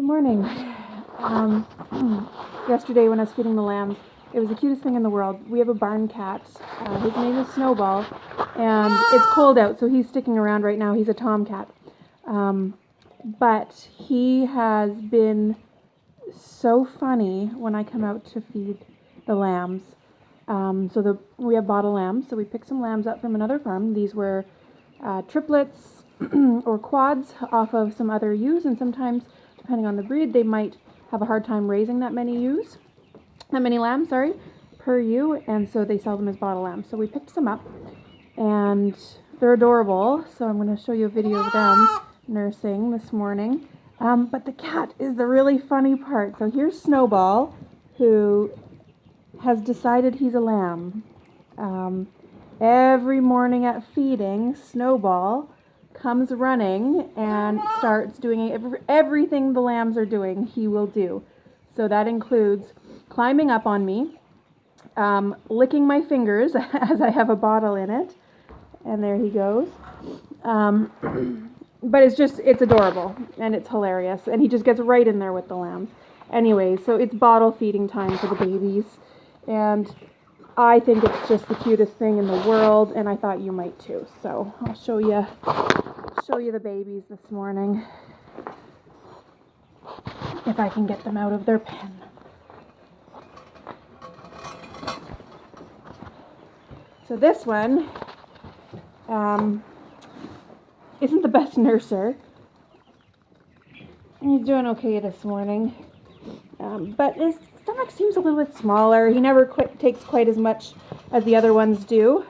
Good morning. Yesterday when I was feeding the lambs, it was the cutest thing in the world. We have a barn cat. His name is Snowball, and it's cold out, so he's sticking around right now. He's a tomcat. But he has been so funny when I come out to feed the lambs. We have bottle lambs, so we picked some lambs up from another farm. These were triplets or quads off of some other ewes, and sometimes, depending on the breed, they might have a hard time raising that many lambs, per ewe, and so they sell them as bottle lambs. So we picked some up, and they're adorable, so I'm going to show you a video of them nursing this morning. But the cat is the really funny part. So here's Snowball, who has decided he's a lamb. Every morning at feeding, Snowball comes running and starts doing everything the lambs are doing, he will do. So that includes climbing up on me, licking my fingers as I have a bottle in it, and there he goes. But it's adorable, and it's hilarious, and he just gets right in there with the lambs. Anyway, so it's bottle feeding time for the babies, and I think it's just the cutest thing in the world, and I thought you might too. So I'll show you the babies this morning, if I can get them out of their pen. So this one isn't the best nurser. He's doing okay this morning, but his stomach seems a little bit smaller. He never takes quite as much as the other ones do,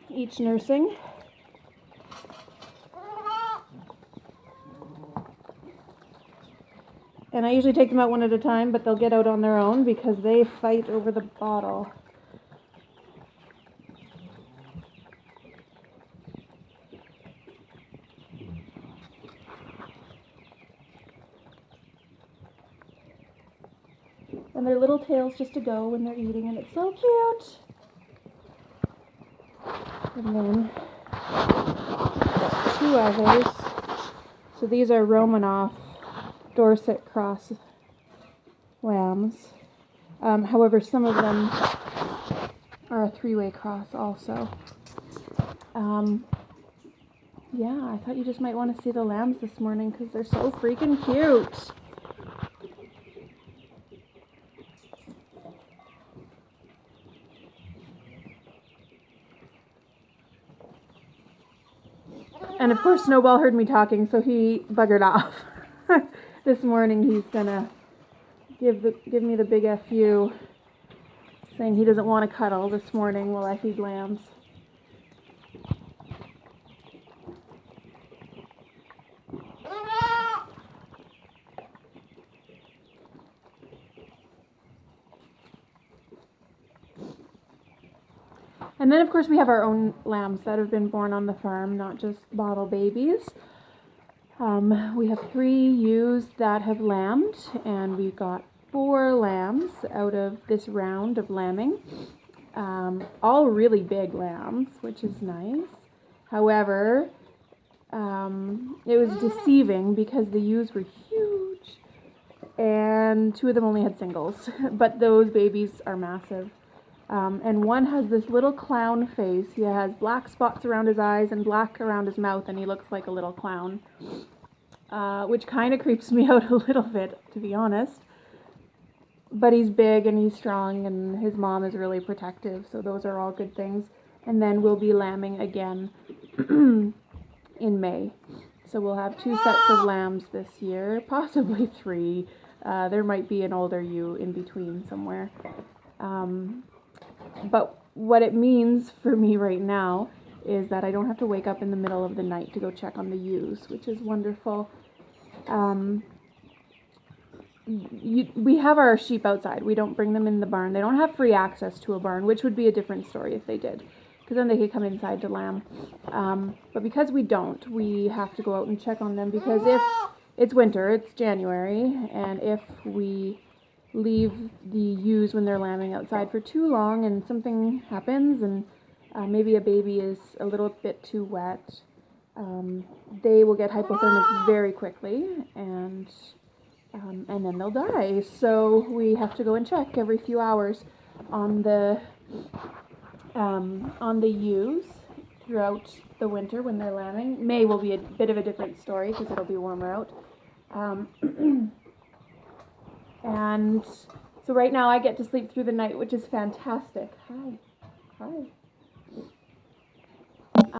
each nursing. And I usually take them out one at a time, but they'll get out on their own because they fight over the bottle. And their little tails just to go when they're eating, and it's so cute. And then two others. So these are Romanoff Dorset cross lambs. However, some of them are a three-way cross also. Yeah, I thought you just might want to see the lambs this morning because they're so freaking cute. And of course, Snowball heard me talking, so he buggered off. This morning, he's gonna give me the big FU, saying he doesn't want to cuddle this morning while I feed lambs. And then, of course, we have our own lambs that have been born on the farm, not just bottle babies. We have 3 ewes that have lambed, and we've got 4 lambs out of this round of lambing. All really big lambs, which is nice. However, it was deceiving because the ewes were huge, and 2 of them only had singles, but those babies are massive. And one has this little clown face. He has black spots around his eyes and black around his mouth, and he looks like a little clown, which kind of creeps me out a little bit, to be honest. But he's big and he's strong, and his mom is really protective, so those are all good things. And then we'll be lambing again in May. So we'll have 2 sets of lambs this year, possibly 3. There might be an older ewe in between somewhere. But what it means for me right now is that I don't have to wake up in the middle of the night to go check on the ewes, which is wonderful. We have our sheep outside. We don't bring them in the barn. They don't have free access to a barn, which would be a different story if they did, because then they could come inside to lamb. But because we don't, we have to go out and check on them, because if it's winter, it's January, and if we leave the ewes when they're lambing outside for too long and something happens and maybe a baby is a little bit too wet, they will get hypothermic very quickly, and then they'll die. So we have to go and check every few hours on the ewes throughout the winter when they're lambing. May will be a bit of a different story because it'll be warmer out. And so right now I get to sleep through the night, which is fantastic. Hi.